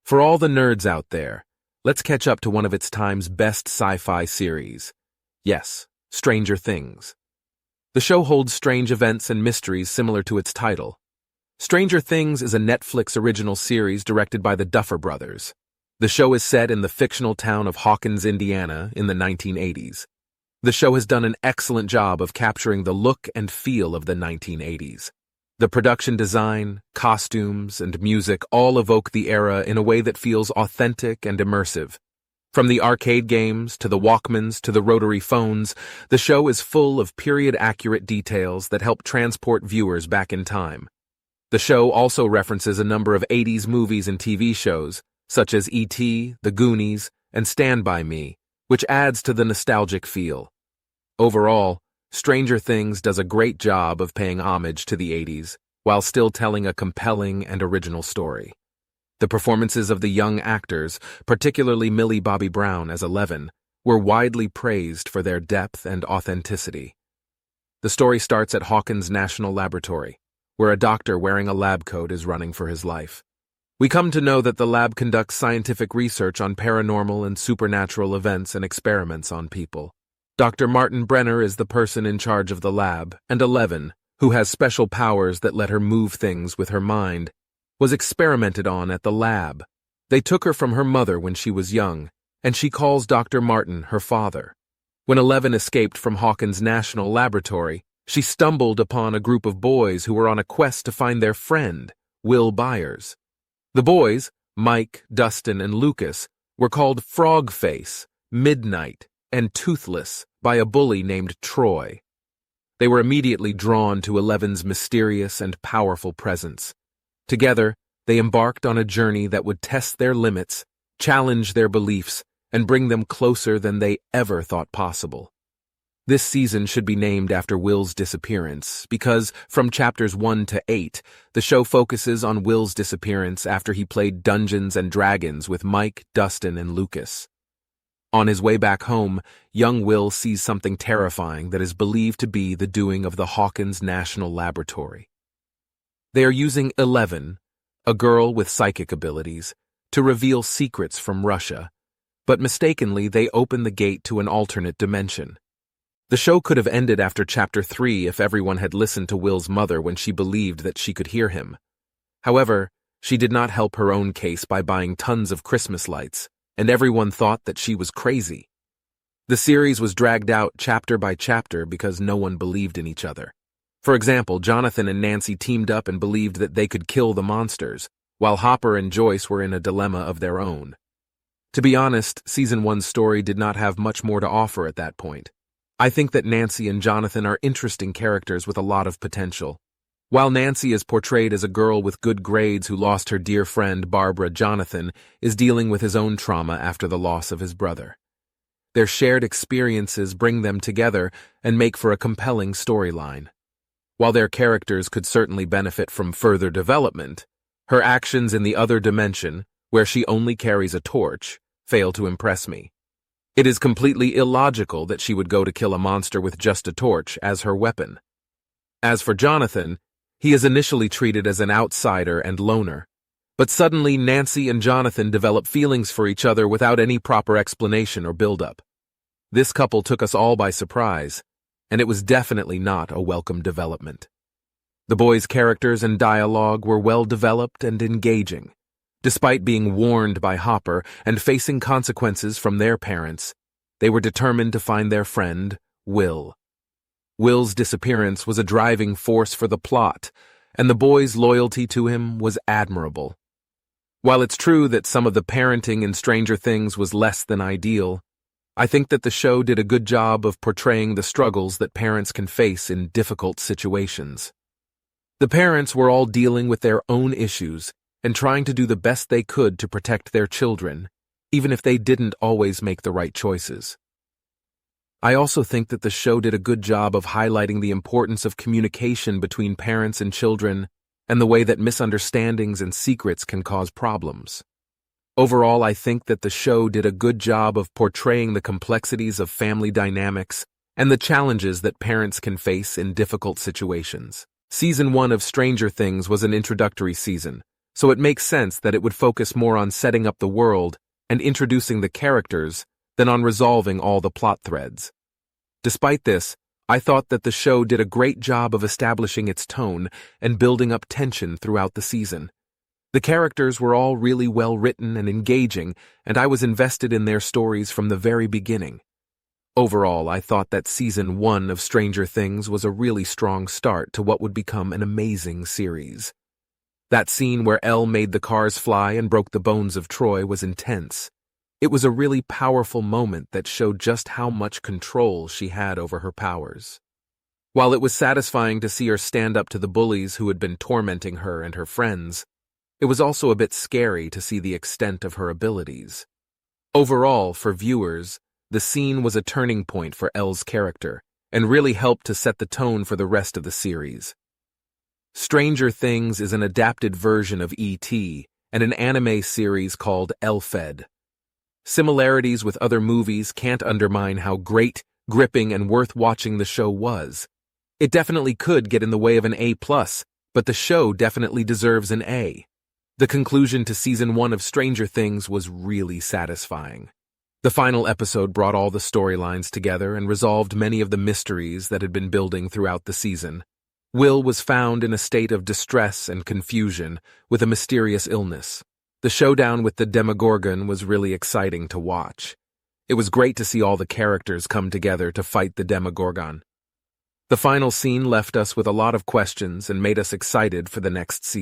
For all the nerds out there, let's catch up to one of its time's best sci-fi series. Yes, Stranger Things. The show holds strange events and mysteries similar to its title. Stranger Things is a Netflix original series directed by the Duffer brothers. The show is set in the fictional town of Hawkins, Indiana, in the 1980s. The show has done an excellent job of capturing the look and feel of the 1980s. The production design, costumes, and music all evoke the era in a way that feels authentic and immersive. From the arcade games to the Walkmans to the rotary phones, the show is full of period-accurate details that help transport viewers back in time. The show also references a number of 80s movies and TV shows, such as E.T., The Goonies, and Stand By Me, which adds to the nostalgic feel. Overall, Stranger Things does a great job of paying homage to the 80s, while still telling a compelling and original story. The performances of the young actors, particularly Millie Bobby Brown as Eleven, were widely praised for their depth and authenticity. The story starts at Hawkins National Laboratory, where a doctor wearing a lab coat is running for his life. We come to know that the lab conducts scientific research on paranormal and supernatural events and experiments on people. Dr. Martin Brenner is the person in charge of the lab, and Eleven, who has special powers that let her move things with her mind, was experimented on at the lab. They took her from her mother when she was young, and she calls Dr. Martin her father. When Eleven escaped from Hawkins National Laboratory, she stumbled upon a group of boys who were on a quest to find their friend, Will Byers. The boys, Mike, Dustin, and Lucas, were called Frogface, Midnight, and Toothless by a bully named Troy. They were immediately drawn to Eleven's mysterious and powerful presence. Together, they embarked on a journey that would test their limits, challenge their beliefs, and bring them closer than they ever thought possible. This season should be named after Will's disappearance because, from chapters 1 to 8, the show focuses on Will's disappearance after he played Dungeons and Dragons with Mike, Dustin, and Lucas. On his way back home, young Will sees something terrifying that is believed to be the doing of the Hawkins National Laboratory. They are using Eleven, a girl with psychic abilities, to reveal secrets from Russia, but mistakenly they open the gate to an alternate dimension. The show could have ended after Chapter 3 if everyone had listened to Will's mother when she believed that she could hear him. However, she did not help her own case by buying tons of Christmas lights, and everyone thought that she was crazy. The series was dragged out chapter by chapter because no one believed in each other. For example, Jonathan and Nancy teamed up and believed that they could kill the monsters, while Hopper and Joyce were in a dilemma of their own. To be honest, Season 1's story did not have much more to offer at that point. I think that Nancy and Jonathan are interesting characters with a lot of potential. While Nancy is portrayed as a girl with good grades who lost her dear friend Barbara, Jonathan is dealing with his own trauma after the loss of his brother. Their shared experiences bring them together and make for a compelling storyline. While their characters could certainly benefit from further development, her actions in the other dimension, where she only carries a torch, fail to impress me. It is completely illogical that she would go to kill a monster with just a torch as her weapon. As for Jonathan, he is initially treated as an outsider and loner, but suddenly Nancy and Jonathan develop feelings for each other without any proper explanation or build-up. This couple took us all by surprise, and it was definitely not a welcome development. The boys' characters and dialogue were well-developed and engaging. Despite being warned by Hopper and facing consequences from their parents, they were determined to find their friend, Will. Will's disappearance was a driving force for the plot, and the boys' loyalty to him was admirable. While it's true that some of the parenting in Stranger Things was less than ideal, I think that the show did a good job of portraying the struggles that parents can face in difficult situations. The parents were all dealing with their own issues and trying to do the best they could to protect their children, even if they didn't always make the right choices. I also think that the show did a good job of highlighting the importance of communication between parents and children and the way that misunderstandings and secrets can cause problems. Overall, I think that the show did a good job of portraying the complexities of family dynamics and the challenges that parents can face in difficult situations. Season 1 of Stranger Things was an introductory season, so it makes sense that it would focus more on setting up the world and introducing the characters than on resolving all the plot threads. Despite this, I thought that the show did a great job of establishing its tone and building up tension throughout the season. The characters were all really well written and engaging, and I was invested in their stories from the very beginning. Overall, I thought that Season 1 of Stranger Things was a really strong start to what would become an amazing series. That scene where Elle made the cars fly and broke the bones of Troy was intense. It was a really powerful moment that showed just how much control she had over her powers. While it was satisfying to see her stand up to the bullies who had been tormenting her and her friends, it was also a bit scary to see the extent of her abilities. Overall, for viewers, the scene was a turning point for Elle's character and really helped to set the tone for the rest of the series. Stranger Things is an adapted version of E.T. and an anime series called Elfed. Similarities with other movies can't undermine how great, gripping, and worth watching the show was. It definitely could get in the way of an A+, but the show definitely deserves an A. The conclusion to Season 1 of Stranger Things was really satisfying. The final episode brought all the storylines together and resolved many of the mysteries that had been building throughout the season. Will was found in a state of distress and confusion with a mysterious illness. The showdown with the Demogorgon was really exciting to watch. It was great to see all the characters come together to fight the Demogorgon. The final scene left us with a lot of questions and made us excited for the next season.